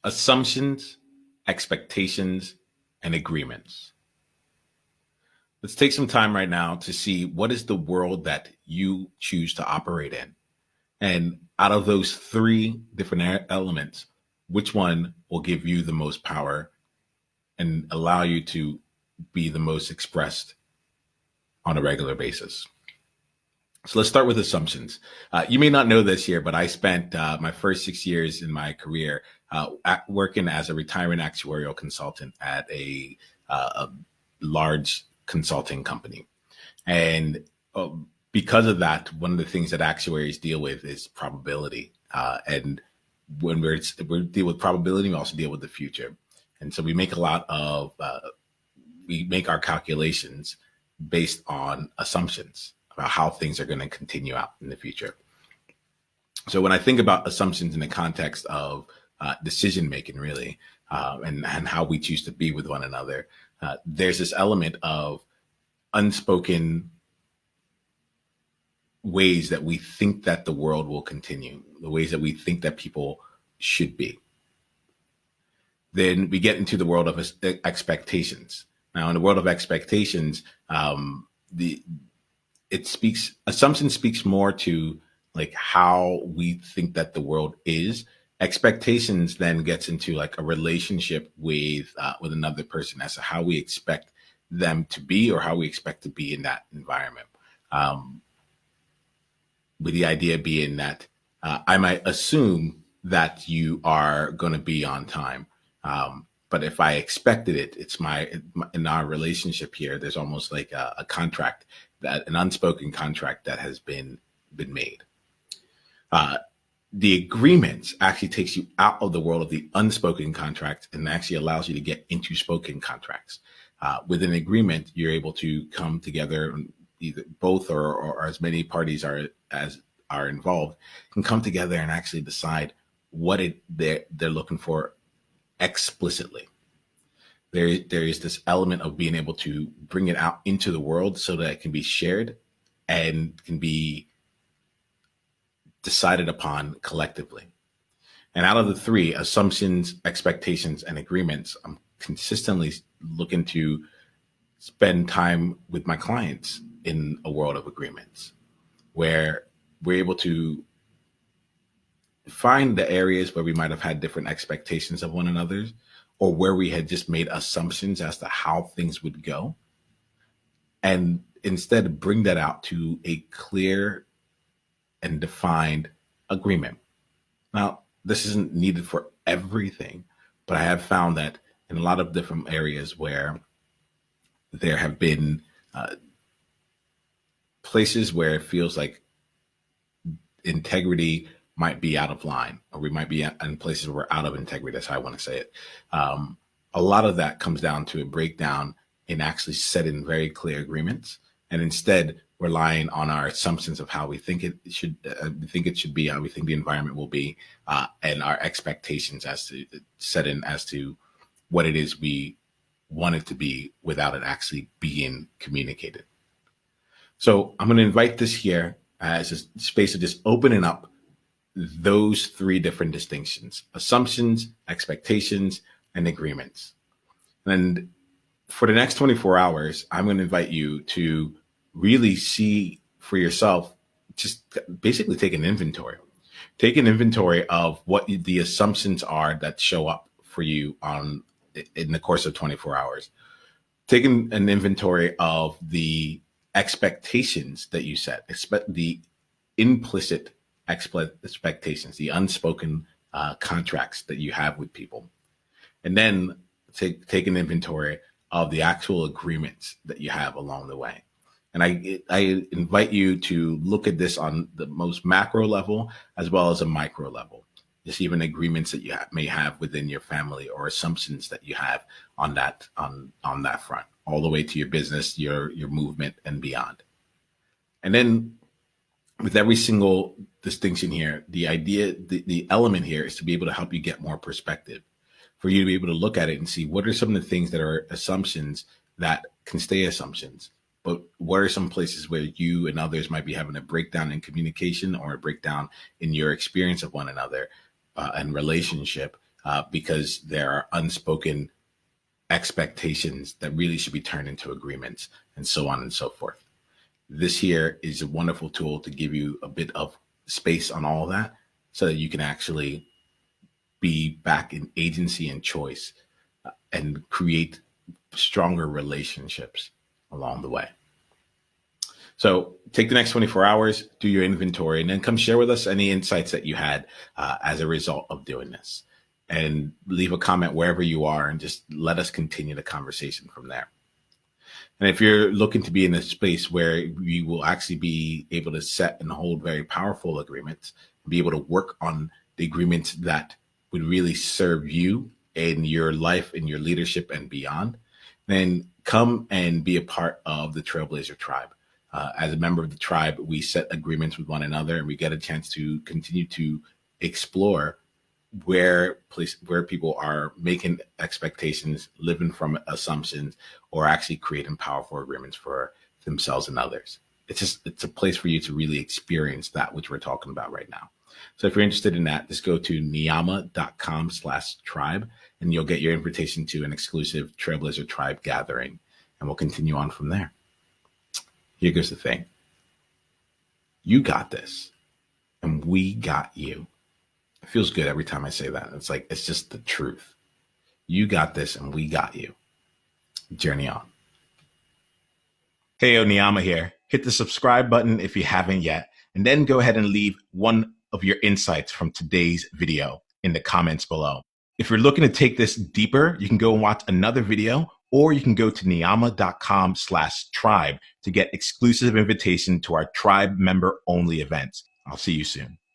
Assumptions, expectations, and agreements. Let's take some time right now to see what is the world that you choose to operate in. And out of those three different elements, which one will give you the most power and allow you to be the most expressed on a regular basis? So let's start with assumptions. You may not know this here, but I spent my first 6 years in my career working as a retirement actuarial consultant at a large consulting company. And because of that, one of the things that actuaries deal with is probability. And when we deal with probability, we also deal with the future. And so we make we make our calculations based on assumptions about how things are going to continue out in the future. So when I think about assumptions in the context of decision making, really, and how we choose to be with one another, there's this element of unspoken ways that we think that the world will continue, the ways that we think that people should be. Then we get into the world of expectations. Now, in the world of expectations, assumption speaks more to like how we think that the world is. Expectations then gets into like a relationship with another person as to how we expect them to be or how we expect to be in that environment. With the idea being that I might assume that you are going to be on time. But if I expected it, in our relationship here, there's almost like a contract, an unspoken contract that has been made. The agreement actually takes you out of the world of the unspoken contract and actually allows you to get into spoken contracts. With an agreement, you're able to come together, either both or as many parties as are involved can come together and actually decide what they're looking for explicitly. There is this element of being able to bring it out into the world so that it can be shared and can be decided upon collectively. And out of the three, assumptions, expectations, and agreements, I'm consistently looking to spend time with my clients in a world of agreements where we're able to find the areas where we might have had different expectations of one another or where we had just made assumptions as to how things would go, and instead bring that out to a clear and defined agreement. Now, this isn't needed for everything, but I have found that in a lot of different areas where there have been places where it feels like integrity might be out of line, or we might be in places where we're out of integrity. That's how I want to say it. A lot of that comes down to a breakdown in actually setting very clear agreements, and instead relying on our assumptions of how we think it should be, how we think the environment will be, and our expectations as to as to what it is we want it to be without it actually being communicated. So I'm going to invite this here as a space of just opening up those three different distinctions: assumptions, expectations, and agreements. And for the next 24 hours, I'm going to invite you to really see for yourself, just basically take an inventory. Take an inventory of what the assumptions are that show up for you in the course of 24 hours. Take an inventory of the expectations that you set, the implicit expectations, the unspoken contracts that you have with people. And then take an inventory of the actual agreements that you have along the way. And I invite you to look at this on the most macro level as well as a micro level. Just even agreements that you may have within your family, or assumptions that you have on that front, all the way to your business, your movement, and beyond. And then with every single distinction here, the element here is to be able to help you get more perspective, for you to be able to look at it and see what are some of the things that are assumptions that can stay assumptions, but what are some places where you and others might be having a breakdown in communication or a breakdown in your experience of one another and relationship because there are unspoken expectations that really should be turned into agreements, and so on and so forth. This here is a wonderful tool to give you a bit of space on all of that so that you can actually be back in agency and choice and create stronger relationships along the way. So take the next 24 hours, do your inventory, and then come share with us any insights that you had as a result of doing this. And leave a comment wherever you are and just let us continue the conversation from there. And if you're looking to be in a space where you will actually be able to set and hold very powerful agreements, be able to work on the agreements that would really serve you in your life, in your leadership and beyond, then come and be a part of the Trailblazer Tribe. As a member of the tribe, we set agreements with one another and we get a chance to continue to explore where people are making expectations, living from assumptions, or actually creating powerful agreements for themselves and others. It's a place for you to really experience that which we're talking about right now. So if you're interested in that, just go to niyama.com/tribe and you'll get your invitation to an exclusive Trailblazer Tribe gathering, and we'll continue on from there. Here goes the thing. You got this, and we got you. It feels good every time I say that. It's just the truth. You got this and we got you. Journey on. Hey, Niyama here. Hit the subscribe button if you haven't yet, and then go ahead and leave one of your insights from today's video in the comments below. If you're looking to take this deeper, you can go and watch another video, or you can go to niyama.com/tribe to get exclusive invitation to our tribe member only events. I'll see you soon.